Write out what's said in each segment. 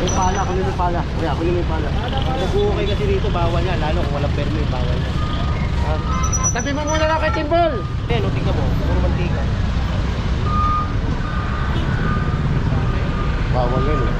May pala, kunin may pala. Kaya, kunin may pala. Nag-uukay kasi dito, bawal yan. Lalo kung walang permit, bawal yan. Ha? Tabi mo muna lang kay Timbol. Ayan, tingnan mo. Puro mantika. Bawal yan eh.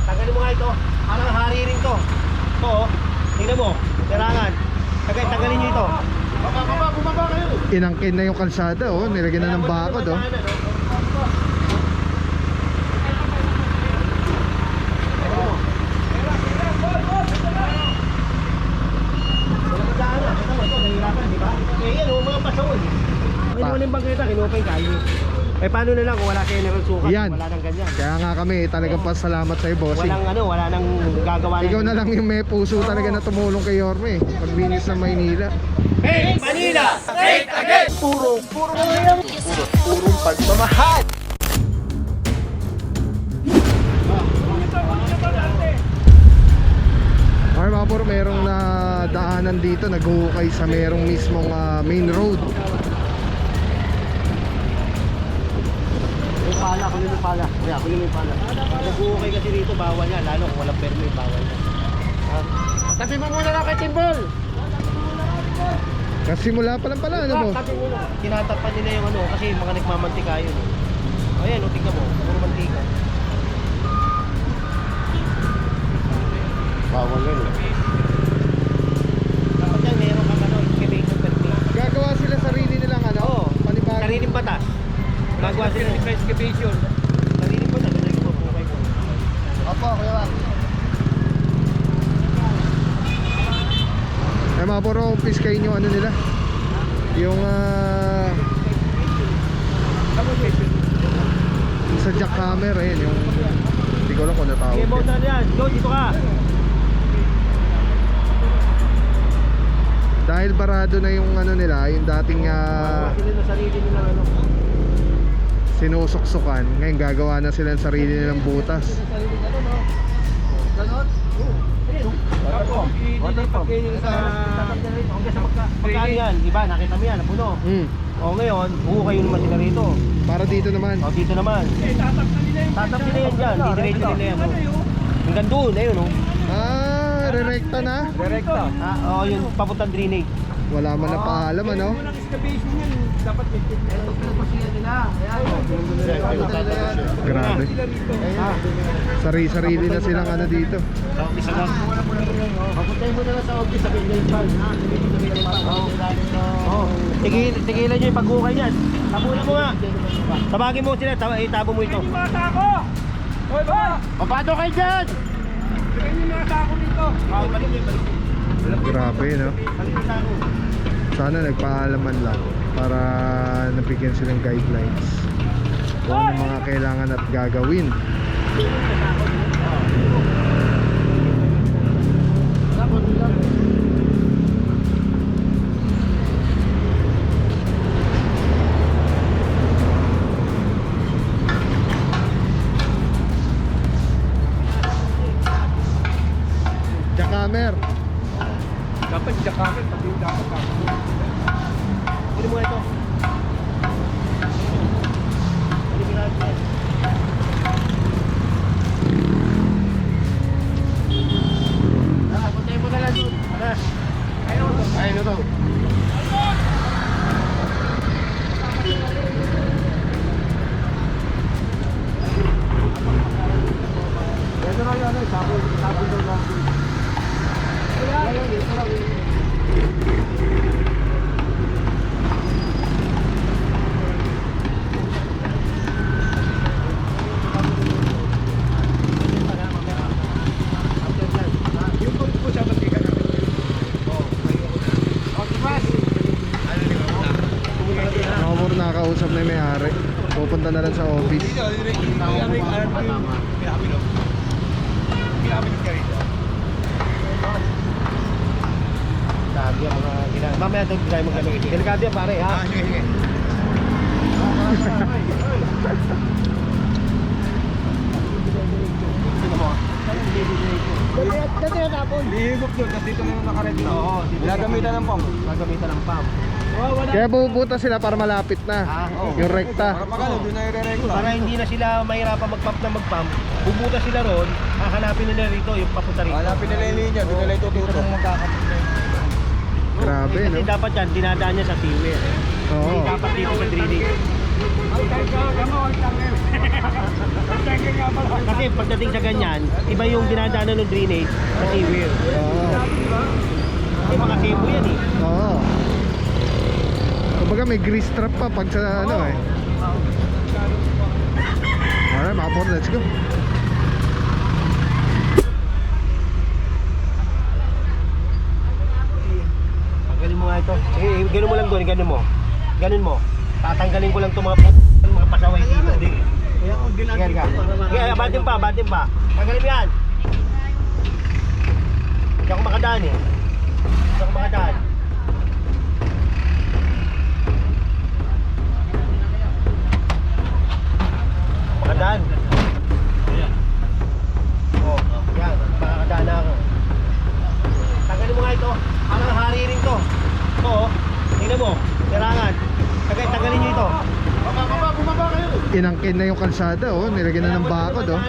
Tagalin mo nga ito. Parang hari rin to. Ito oh. Tingnan mo. Terangan. Tagalin nyo ito. Bumaba kayo. Inangkin na yung kalsada oh. Nilagyan na ng bakod oh. May naman yung bangketa, kinupay kayo. Eh paano na lang kung wala kayo ng sukat, Yan. wala nang ganyan. Kaya nga kami talagang pasalamat sa'yo bossing. Wala nang gagawa. Ikaw na lang yung may puso talaga na tumulong kay Yorme pagbinis ng Maynila. Hey, Manila! Straight again! Purong pagmamahal. Okay mga puro, merong na daanan dito nag-uukay sa merong mismong main road. May pala, kunin may pala. Kaya, kunin may pala. Nag-uukay kasi dito, bawal yan. Lalo kung walang permit, bawal yan. Ha? Tabi mo muna lang kay Timbol. Kasi mula pa lang pala ano mo? Tabi mo na. Tinatapan nila yung ano, kasi mga nagmamantika yun. Ayan, tingnan mo. Puro mantika. Bawal yan eh. Dapat yan, meron kang ano, excavation permit. Gagawa sila sarili nilang ano? Oo. Panibagong Sariling batas. Magawa sila ng excavation. Sariling batas. Ito yung pupukay ko. Opo, kuya Wak. Eh mga puro, piskayin yung ano nila. Yung sa jackhammer eh, yung hindi ko lang kung natawag Okay, yun. mount na yan. Go, dito ka. Dahil barado na yung ano nila, yung dating Magawa sila ng sarili nilang ano. sinusuksukan, ngayon gagawa na sila ng sarili nilang butas. Ganon? Oo. Ayun, oh. Water pump. Magkano yan? Diba? Nakita mo yan, napuno. O ngayon, kayo naman sila rito. Para dito naman. O dito naman. Tatap nila yan dyan. Didiretso nila yan. Hanggang doon, ayun o. Rerekta na? Direkta. O yun, papuntang drainage. Wala man na paalam ano? Grabe. Sarili na silang ano dito. Sa office na. Papuntahin mo na lang sa office, sabihin nyo yung pan. Tigilan nyo yung pag-ukay niyan. Tabunan mo nga. Tabagin mo sila, itabo mo ito. Papato kayo dyan! Grabe no? Sana nagpaalaman lang para nabigyan silang guidelines kung ano mga kailangan at gagawin. Jackhammer. Dapat jacket, pati dapat ako. Pili mo nga ito. Pili mo nga ito. Puntahin mo na lang doon. Ayun na to. Ito na yan, sabon doon lang. Nakausap na yung may-ari. Pupunta na lang sa office. namin yung ganito. Sabi ang mga ginagawa. Mamaya doon tayo magkano. Delikado yan pare ha. Sige, sige. Tingnan mo. Dati na tapon. Lihigop yun, kasi dito na nakaret na. Oo. Ginagamitan ng pump. Gagamitan ng pump. Kaya bubuta sila para malapit na. Oo. Yung rekta. Para magano, doon na i-re-regular. Para hindi na sila mahirapan mag-pump na mag-pump. Bubuta sila ron. Hahanapin nila rito yung papunta rito. Hanapin nila yung linya, doon nila itututo. Grabe, Kasi no? dapat yan, dinadaan niya sa sewer. Oo. Hindi dapat dito sa drainage. Kasi pagdating sa ganyan, iba yung dinadaanan ng drainage sa sewer. Oo. Kasi mga sebo yan eh. Oo. Kumbaga may grease trap pa pag sa ano eh. Alright mga por, let's go. Tanggalin mo nga ito. Sige, ganun mo lang doon, ganun mo. Ganun mo. Tatanggalin ko lang itong mga pasaway dito. Kaya kung Sige, sige, batin pa, batin pa. Tanggalin mo yan. Hindi ako makadaan eh. Hindi ako makadaan. Makadaan. Oh, yan. Makakadaan na ako. Tanggalin mo nga ito. Parang hari rin to. Ito oh. Tingnan mo. Tirangan. Tanggalin nyo ito. Bumaba kayo. Inangkin na yung kalsada oh, nilagyan na ng bakod oh.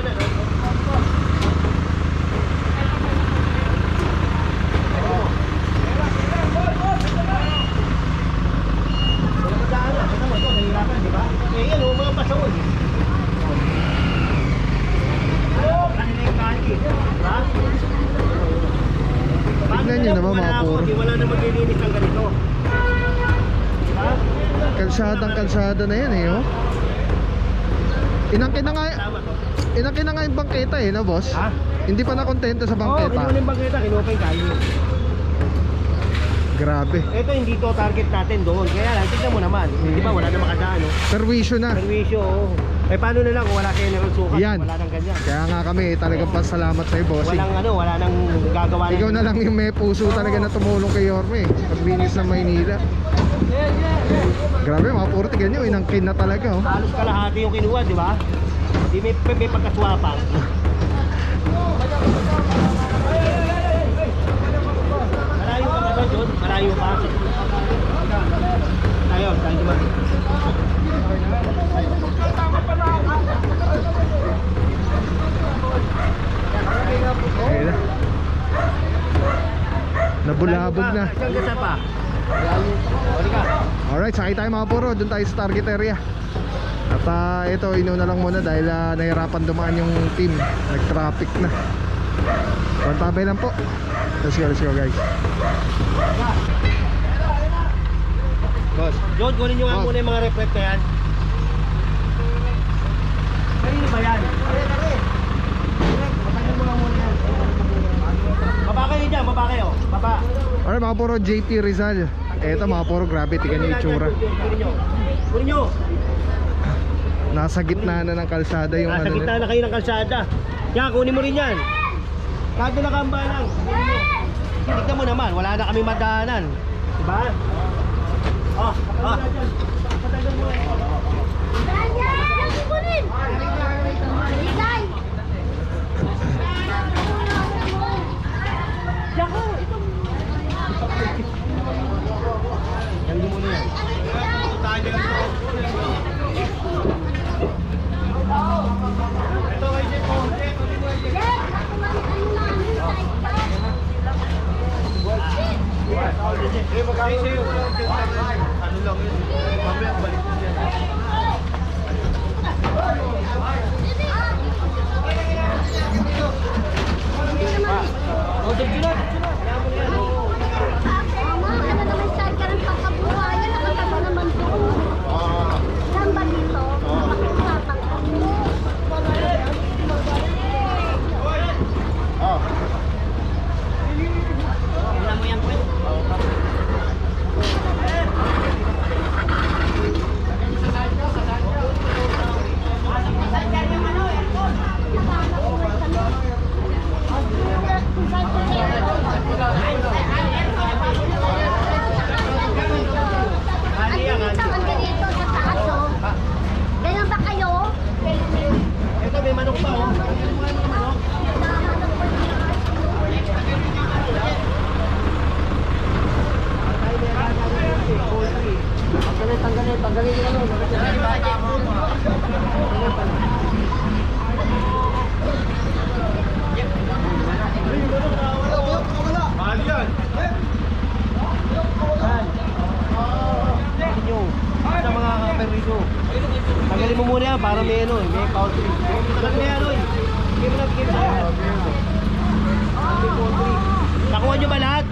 Tignan nyo naman mga puro. Wala na maglilinis ng ganito. Ha? Kalsada na yan eh oh. Inangkin na nga, Tama to. inangkin na nga yung bangketa eh na boss. Ha? Hindi pa nakontento sa bangketa. Oo, yung bangketa, kinupay kayo. Grabe. Ito hindi to target natin doon. Kaya lang, tignan mo naman. Di ba, wala na makadaan, no? Perwisyo na. Perwisyo, oo. Eh, paano na lang kung wala kayo ng sukat? Yan. Wala nang ganyan. Kaya nga kami talagang pasalamat sa'yo bossing. Walang ano, wala nang gagawa. Ikaw na lang yung may puso talaga na tumulong kay Yorme paglinis ng Maynila. Grabe mga puro, tignan nyo, inangkin na talaga oh. Halos kalahati yung kinuha, di ba? Di may pagkaswapang. Malayo ka ba doon? Malayo ka? Ayaw, tayo naman. Ayun na. Nabulabog na. Saan ka pa? Balik ka. Alright, sakay tayo mga puro, doon tayo sa target area. At ito, inuna lang muna dahil nahirapan dumaan yung team. Nag-traffic na. Pantabay lang po. Let's go guys. Boss, John, kunin nyo nga Boss. muna yung mga reflect na yan. Kanino ba yan? Patanggal mo lang muna yan. Baba kayo dyan, baba kayo. Baba. Alright mga puro, JP Rizal. Eto mga puro, grabe, tignan yung itsura. Kunin nyo. Kunin nyo. Nasa gitna na ng kalsada yung Nasa ano gitna na kayo ng kalsada. Yan, kunin mo rin yan. Kado na kamba lang. Kunin mo. Tignan mo naman, wala na kami madaanan. Diba? Oh, oh. Patanggal mo yan. Yan mo muna yan. Ano lang yun? Mamaya balik mo yan.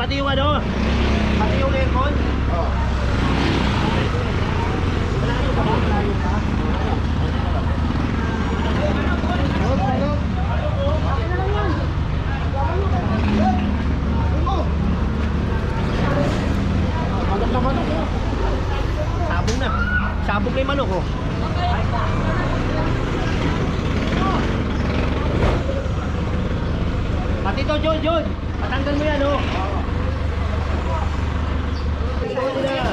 pati yung ano, pati yung aircon. Sabong na. Sabong na yung manok, oh. Pati to, John. Patanggal mo yan, oh.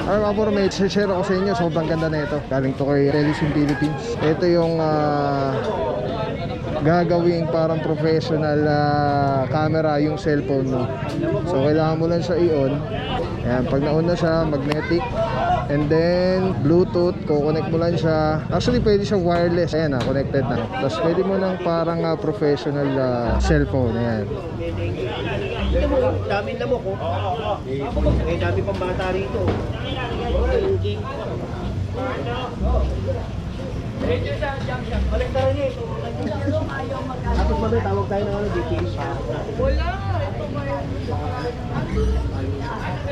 Ay mga puro, may share ako sa inyo. Sobrang ganda na ito. Galing to kay Telesim Philippines. Ito yung gagawing parang professional camera yung cellphone mo. So kailangan mo lang siya i-on. Ayan, pag na-on na siya, magnetic. And then Bluetooth, kukonect mo lang siya. Actually pwede siya wireless. Ayan na, connected na. Tapos pwede mo ng parang professional cellphone. Ayan. Ito mo, daming lamok, oh. Eh, dami pang bata rito. Balik tayo niya. Tapos mamaya tawag tayo ng ano, details.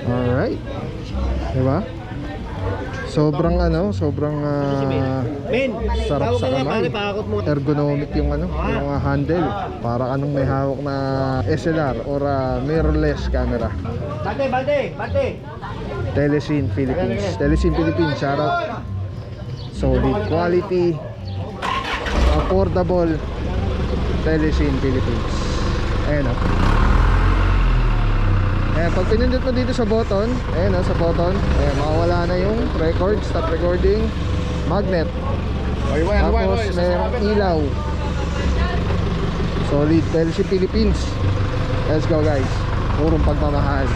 Alright. Diba? Sobrang sobrang Men, sarap tawag sa ka nga, kamay. pare, pakakot mo. Ergonomic yung yung handle. Para anong may hawak na SLR or mirrorless camera. Bante. Telesim Philippines. Telesim Philippines, shout out. Solid quality, affordable. Telesim Philippines. Ayan o. Ayan, pag pinindot mo dito sa button, ayan sa button, ayan, makawala na yung record, stop recording, magnet. Tapos mayroong ilaw. Solid, Telesim Philippines. Let's go guys. Purong pagmamahal.